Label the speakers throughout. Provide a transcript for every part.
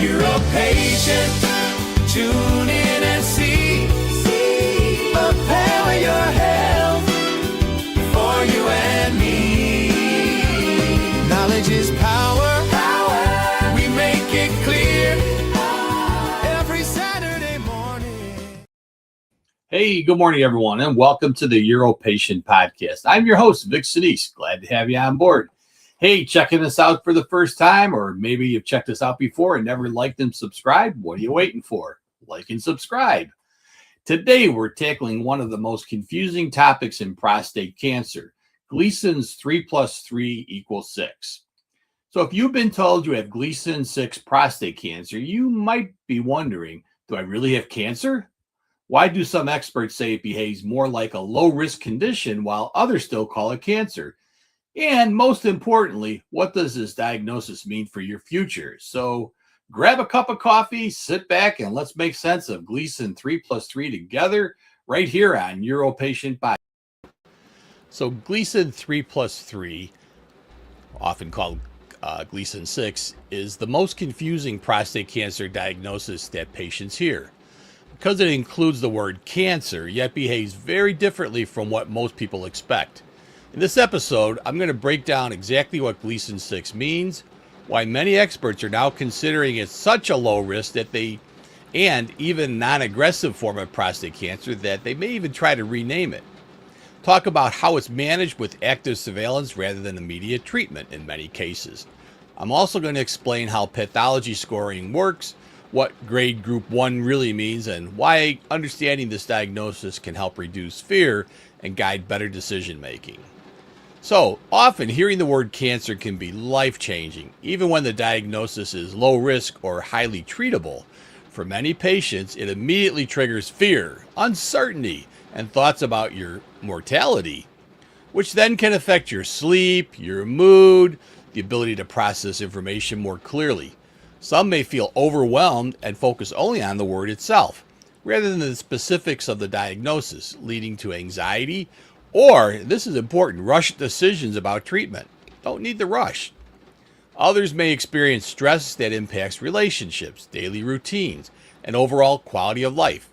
Speaker 1: You're a patient. Tune in and see. Prepare your health for you and me. Knowledge is power. We make it clear every Saturday morning.
Speaker 2: Hey, good morning, everyone, and welcome to the UroPatient Podcast. I'm your host, Vic Senese. Glad to have you on board. Hey, checking us out for the first time, or maybe you've checked us out before and never liked and subscribed. What are you waiting for? Like and subscribe. Today, we're tackling one of the most confusing topics in prostate cancer, Gleason's 3+3 equals 6. So if you've been told you have Gleason 6 prostate cancer, you might be wondering, do I really have cancer? Why do some experts say it behaves more like a low-risk condition while others still call it cancer? And most importantly, what does this diagnosis mean for your future? So grab a cup of coffee, sit back, and let's make sense of Gleason 3+3 together right here on UroPatient Podcast. So Gleason 3+3, often called Gleason 6, is the most confusing prostate cancer diagnosis that patients hear, because it includes the word cancer, yet behaves very differently from what most people expect. In this episode, I'm going to break down exactly what Gleason 6 means, why many experts are now considering it such a low risk and even non-aggressive form of prostate cancer that they may even try to rename it. Talk about how it's managed with active surveillance rather than immediate treatment in many cases. I'm also going to explain how pathology scoring works, what grade group 1 really means, and why understanding this diagnosis can help reduce fear and guide better decision making. So, often hearing the word cancer can be life-changing, even when the diagnosis is low risk or highly treatable. For many patients, it immediately triggers fear, uncertainty, and thoughts about your mortality, which then can affect your sleep, your mood, the ability to process information more clearly. Some may feel overwhelmed and focus only on the word itself, rather than the specifics of the diagnosis, leading to anxiety, or, this is important, rushed decisions about treatment. Don't need to rush. Others may experience stress that impacts relationships, daily routines, and overall quality of life.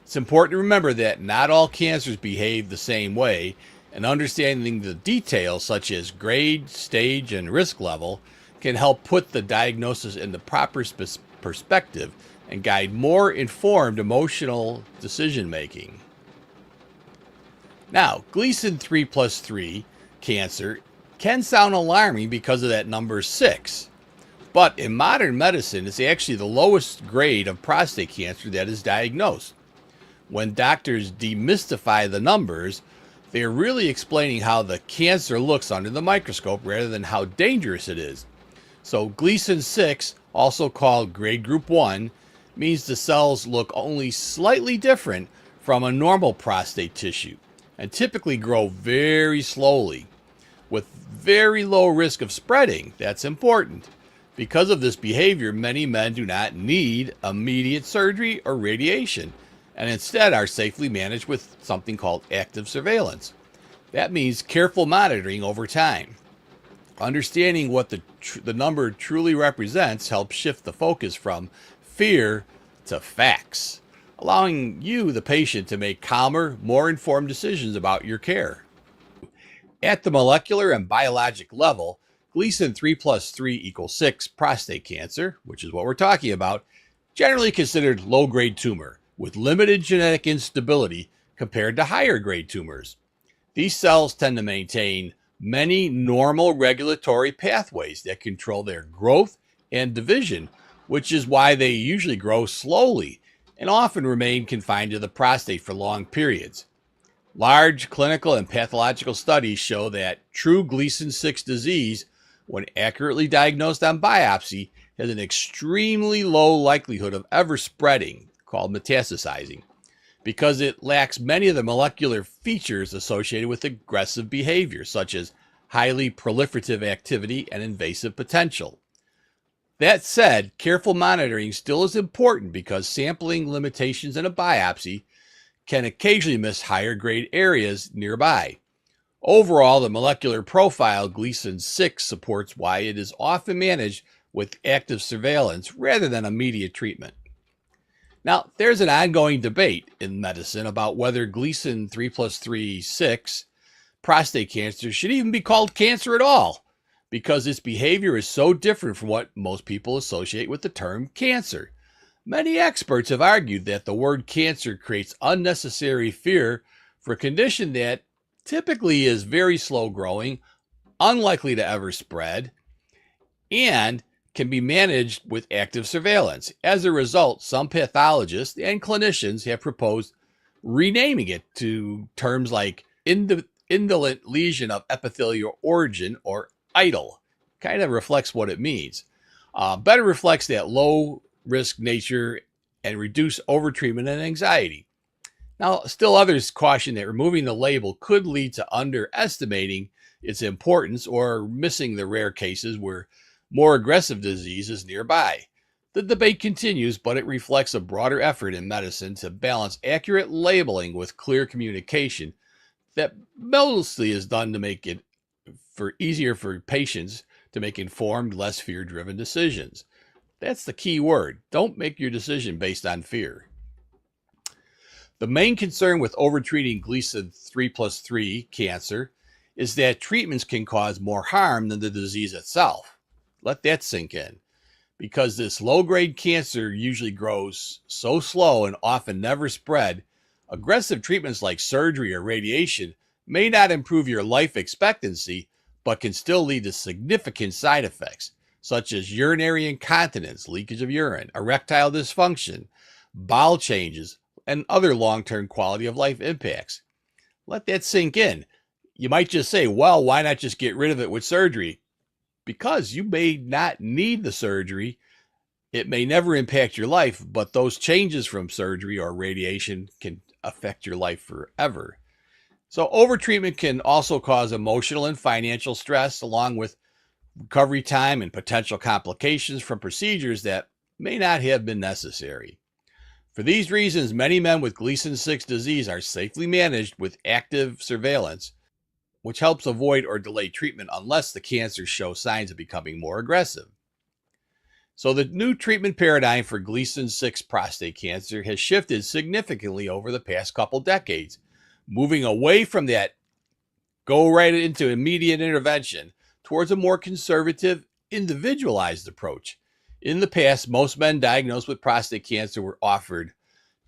Speaker 2: It's important to remember that not all cancers behave the same way, and understanding the details such as grade, stage, and risk level can help put the diagnosis in the proper perspective and guide more informed emotional decision making. Now, Gleason 3+3 cancer can sound alarming because of that number 6. But in modern medicine, it's actually the lowest grade of prostate cancer that is diagnosed. When doctors demystify the numbers, they are really explaining how the cancer looks under the microscope rather than how dangerous it is. So Gleason 6, also called grade group 1, means the cells look only slightly different from a normal prostate tissue, and typically grow very slowly, with very low risk of spreading. That's important. Because of this behavior, many men do not need immediate surgery or radiation, and instead are safely managed with something called active surveillance. That means careful monitoring over time. Understanding what the number truly represents helps shift the focus from fear to facts, allowing you, the patient, to make calmer, more informed decisions about your care. At the molecular and biologic level, Gleason 3+3 equals 6 prostate cancer, which is what we're talking about, generally considered low-grade tumor with limited genetic instability compared to higher-grade tumors. These cells tend to maintain many normal regulatory pathways that control their growth and division, which is why they usually grow slowly and often remain confined to the prostate for long periods. Large clinical and pathological studies show that true Gleason 6 disease, when accurately diagnosed on biopsy, has an extremely low likelihood of ever spreading, called metastasizing, because it lacks many of the molecular features associated with aggressive behavior, such as highly proliferative activity and invasive potential. That said, careful monitoring still is important because sampling limitations in a biopsy can occasionally miss higher grade areas nearby. Overall, the molecular profile Gleason 6 supports why it is often managed with active surveillance rather than immediate treatment. Now, there's an ongoing debate in medicine about whether Gleason 3+3 6 prostate cancer should even be called cancer at all, because its behavior is so different from what most people associate with the term cancer. Many experts have argued that the word cancer creates unnecessary fear for a condition that typically is very slow growing, unlikely to ever spread, and can be managed with active surveillance. As a result, some pathologists and clinicians have proposed renaming it to terms like indolent lesion of epithelial origin, or IDLE. Kind of reflects what it means. Better reflects that low risk nature and reduce overtreatment and anxiety. Now, still others caution that removing the label could lead to underestimating its importance or missing the rare cases where more aggressive disease is nearby. The debate continues, but it reflects a broader effort in medicine to balance accurate labeling with clear communication that mostly is done to make it easier for patients to make informed, less fear-driven decisions. That's the key word. Don't make your decision based on fear. The main concern with overtreating Gleason 3+3 cancer is that treatments can cause more harm than the disease itself. Let that sink in. Because this low-grade cancer usually grows so slow and often never spread, aggressive treatments like surgery or radiation may not improve your life expectancy, but can still lead to significant side effects, such as urinary incontinence, leakage of urine, erectile dysfunction, bowel changes, and other long-term quality of life impacts. Let that sink in. You might just say, well, why not just get rid of it with surgery? Because you may not need the surgery. It may never impact your life, but those changes from surgery or radiation can affect your life forever. So overtreatment can also cause emotional and financial stress, along with recovery time and potential complications from procedures that may not have been necessary. For these reasons, many men with Gleason 6 disease are safely managed with active surveillance, which helps avoid or delay treatment unless the cancers show signs of becoming more aggressive. So the new treatment paradigm for Gleason 6 prostate cancer has shifted significantly over the past couple decades, moving away from that go right into immediate intervention towards a more conservative, individualized approach. In the past, most men diagnosed with prostate cancer were offered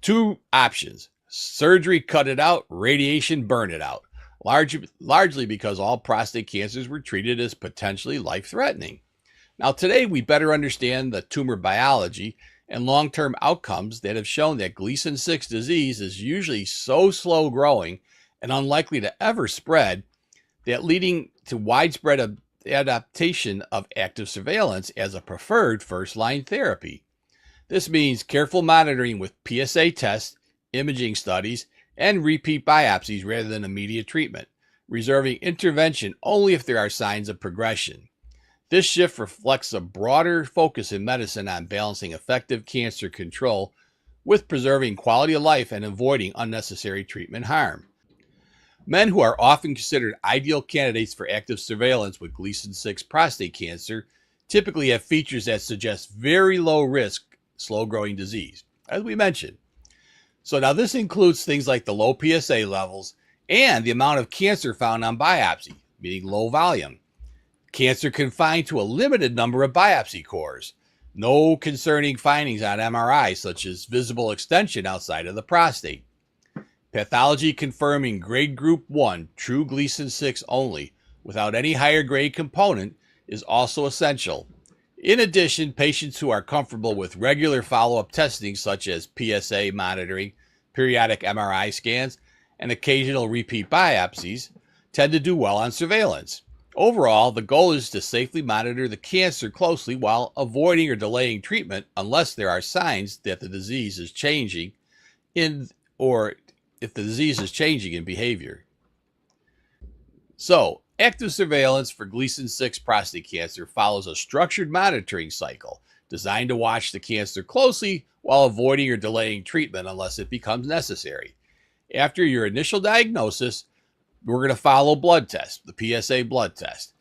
Speaker 2: two options: surgery, cut it out; radiation, burn it out. Largely because all prostate cancers were treated as potentially life-threatening. Now, today, we better understand the tumor biology and long-term outcomes that have shown that Gleason 6 disease is usually so slow growing and unlikely to ever spread, that leading to widespread adaptation of active surveillance as a preferred first-line therapy. This means careful monitoring with PSA tests, imaging studies, and repeat biopsies rather than immediate treatment, reserving intervention only if there are signs of progression. This shift reflects a broader focus in medicine on balancing effective cancer control with preserving quality of life and avoiding unnecessary treatment harm. Men who are often considered ideal candidates for active surveillance with Gleason 6 prostate cancer typically have features that suggest very low risk, slow-growing disease, as we mentioned. So now this includes things like the low PSA levels and the amount of cancer found on biopsy, meaning low volume. Cancer confined to a limited number of biopsy cores. No concerning findings on MRI, such as visible extension outside of the prostate. Pathology confirming grade group 1, true Gleason 6 only, without any higher grade component, is also essential. In addition, patients who are comfortable with regular follow-up testing, such as PSA monitoring, periodic MRI scans, and occasional repeat biopsies, tend to do well on surveillance. Overall, the goal is to safely monitor the cancer closely while avoiding or delaying treatment unless there are signs that the disease is changing if the disease is changing in behavior. So, active surveillance for Gleason 6 prostate cancer follows a structured monitoring cycle designed to watch the cancer closely while avoiding or delaying treatment unless it becomes necessary. After your initial diagnosis, we're going to follow blood tests, the PSA blood test.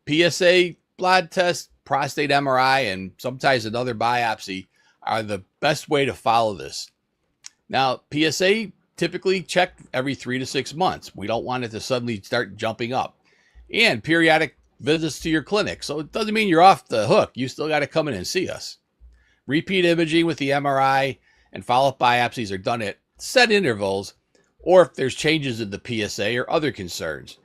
Speaker 2: PSA blood test prostate MRI and sometimes another biopsy are the best way to follow this. Now, PSA typically checked every 3 to 6 months. We don't want it to suddenly start jumping up. And periodic visits to your clinic. So it doesn't mean you're off the hook. You still got to come in and see us. Repeat imaging with the MRI and follow-up biopsies are done at set intervals, or if there's changes in the PSA or other concerns.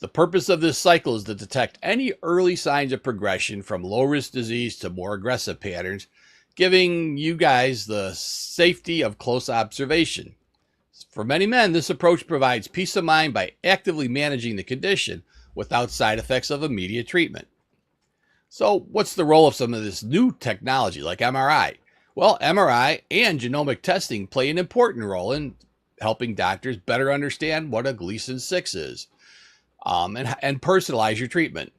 Speaker 2: The purpose of this cycle is to detect any early signs of progression from low-risk disease to more aggressive patterns, giving you guys the safety of close observation. For many men, this approach provides peace of mind by actively managing the condition without side effects of immediate treatment. So what's the role of some of this new technology like MRI? Well, MRI and genomic testing play an important role in helping doctors better understand what a Gleason 6 is and personalize your treatment.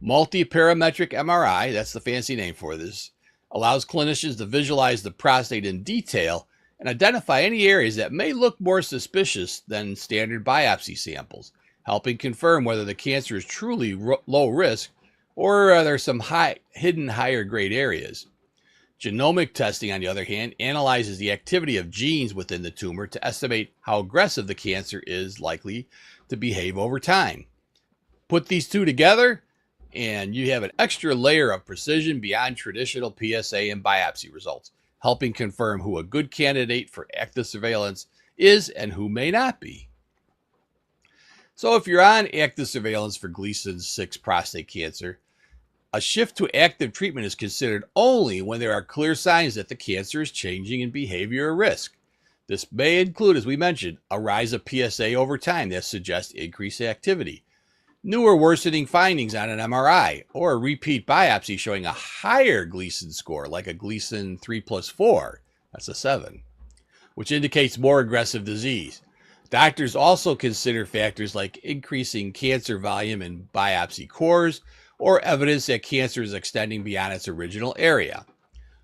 Speaker 2: Multiparametric MRI, that's the fancy name for this, allows clinicians to visualize the prostate in detail and identify any areas that may look more suspicious than standard biopsy samples, helping confirm whether the cancer is truly low risk or there's some hidden higher grade areas. Genomic testing, on the other hand, analyzes the activity of genes within the tumor to estimate how aggressive the cancer is likely to behave over time. Put these two together, and you have an extra layer of precision beyond traditional PSA and biopsy results, helping confirm who a good candidate for active surveillance is and who may not be. So if you're on active surveillance for Gleason 6 prostate cancer, a shift to active treatment is considered only when there are clear signs that the cancer is changing in behavior or risk. This may include, as we mentioned, a rise of PSA over time that suggests increased activity, new or worsening findings on an MRI, or a repeat biopsy showing a higher Gleason score, like a Gleason 3+4, that's a 7, which indicates more aggressive disease. Doctors also consider factors like increasing cancer volume in biopsy cores, or evidence that cancer is extending beyond its original area.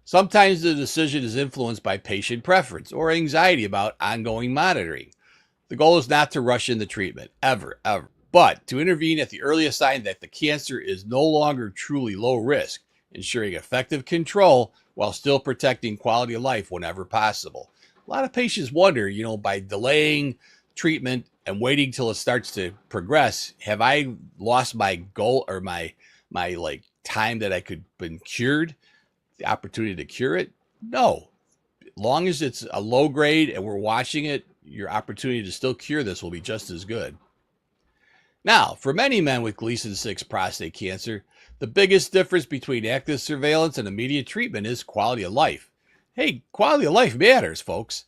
Speaker 2: Sometimes the decision is influenced by patient preference or anxiety about ongoing monitoring. The goal is not to rush into treatment, ever, but to intervene at the earliest sign that the cancer is no longer truly low risk, ensuring effective control while still protecting quality of life whenever possible. A lot of patients wonder, by delaying treatment and waiting till it starts to progress, have I lost my goal or my time that I could been cured, the opportunity to cure it? No. As long as it's a low grade and we're watching it, your opportunity to still cure this will be just as good. Now, for many men with Gleason 6 prostate cancer, the biggest difference between active surveillance and immediate treatment is quality of life. Hey, quality of life matters, folks.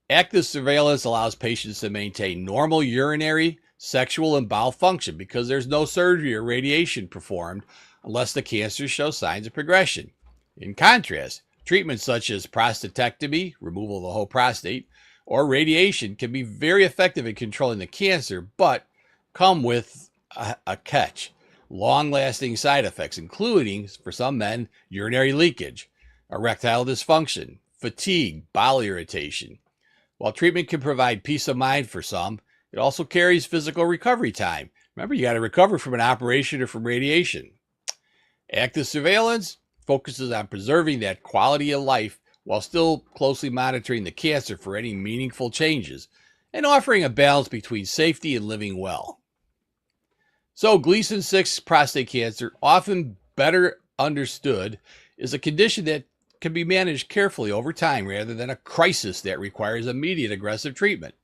Speaker 2: Active surveillance allows patients to maintain normal urinary, sexual, and bowel function because there's no surgery or radiation performed unless the cancer shows signs of progression. In contrast, treatments such as prostatectomy, removal of the whole prostate, or radiation can be very effective in controlling the cancer, but come with a catch: long-lasting side effects, including, for some men, urinary leakage, erectile dysfunction, fatigue, bowel irritation. While treatment can provide peace of mind for some, it also carries physical recovery time. Remember, you got to recover from an operation or from radiation. Active surveillance focuses on preserving that quality of life while still closely monitoring the cancer for any meaningful changes and offering a balance between safety and living well. So Gleason 6 prostate cancer, often better understood, is a condition that can be managed carefully over time rather than a crisis that requires immediate aggressive treatment.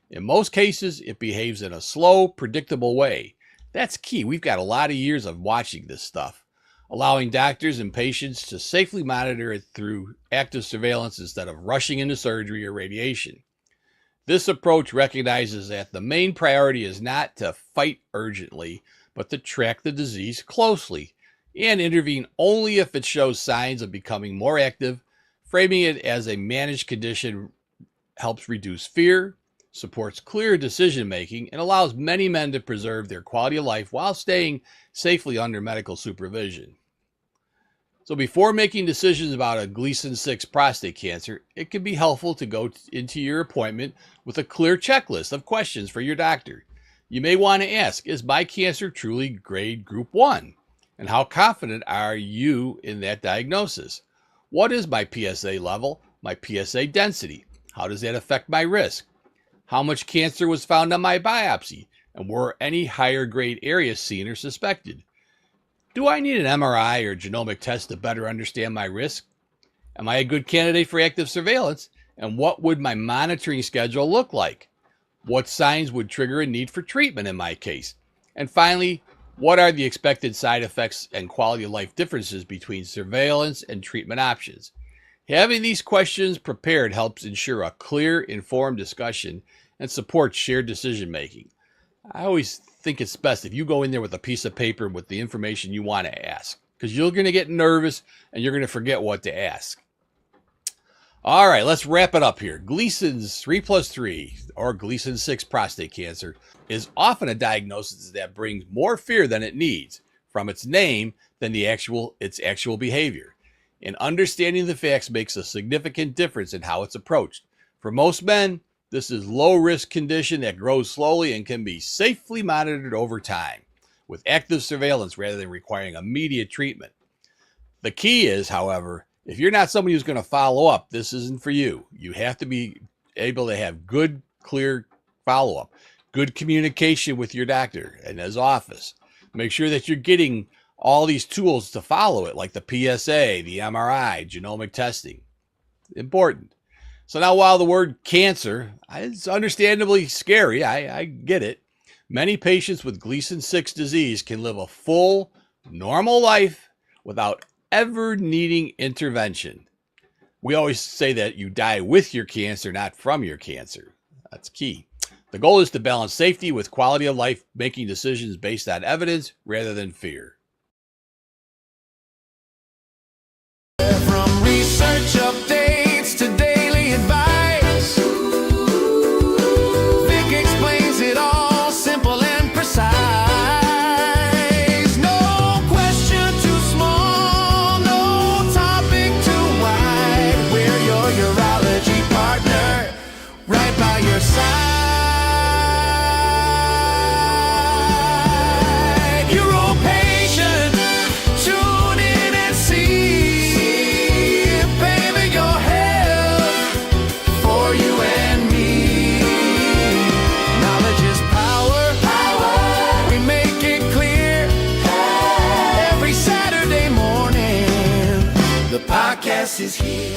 Speaker 2: In most cases, it behaves in a slow, predictable way. That's key. We've got a lot of years of watching this stuff, allowing doctors and patients to safely monitor it through active surveillance instead of rushing into surgery or radiation. This approach recognizes that the main priority is not to fight urgently, but to track the disease closely and intervene only if it shows signs of becoming more active. Framing it as a managed condition helps reduce fear, supports clear decision-making, and allows many men to preserve their quality of life while staying safely under medical supervision. So before making decisions about a Gleason 6 prostate cancer, it can be helpful to go into your appointment with a clear checklist of questions for your doctor. You may want to ask, is my cancer truly grade group 1? And how confident are you in that diagnosis? What is my PSA level, my PSA density? How does that affect my risk? How much cancer was found on my biopsy? And were any higher grade areas seen or suspected? Do I need an MRI or genomic test to better understand my risk? Am I a good candidate for active surveillance? And what would my monitoring schedule look like? What signs would trigger a need for treatment in my case? And finally, what are the expected side effects and quality of life differences between surveillance and treatment options? Having these questions prepared helps ensure a clear, informed discussion and supports shared decision making. I always think it's best if you go in there with a piece of paper with the information you want to ask, because you're going to get nervous and you're going to forget what to ask. All right, let's wrap it up here. Gleason's 3+3 or Gleason 6 prostate cancer is often a diagnosis that brings more fear than it needs from its name than its actual behavior. And understanding the facts makes a significant difference in how it's approached. For most men, this is low-risk condition that grows slowly and can be safely monitored over time with active surveillance rather than requiring immediate treatment. The key is, however, if you're not somebody who's going to follow up, this isn't for you. You have to be able to have good, clear follow-up, good communication with your doctor and his office. Make sure that you're getting all these tools to follow it, like the PSA, the MRI, genomic testing. Important. So now, while the word cancer is understandably scary, I get it, many patients with Gleason 6 disease can live a full, normal life without ever needing intervention. We always say that you die with your cancer, not from your cancer. That's key. The goal is to balance safety with quality of life, making decisions based on evidence rather than fear.
Speaker 1: From research updates to daily advice, Vic explains it all simple and precise. No question too small, no topic too wide. We're your urology partner, right by your side. Uro patient, tune in and see. Baby, your health for you and me. Knowledge is power. Power. We make it clear. Every Saturday morning, the podcast is here.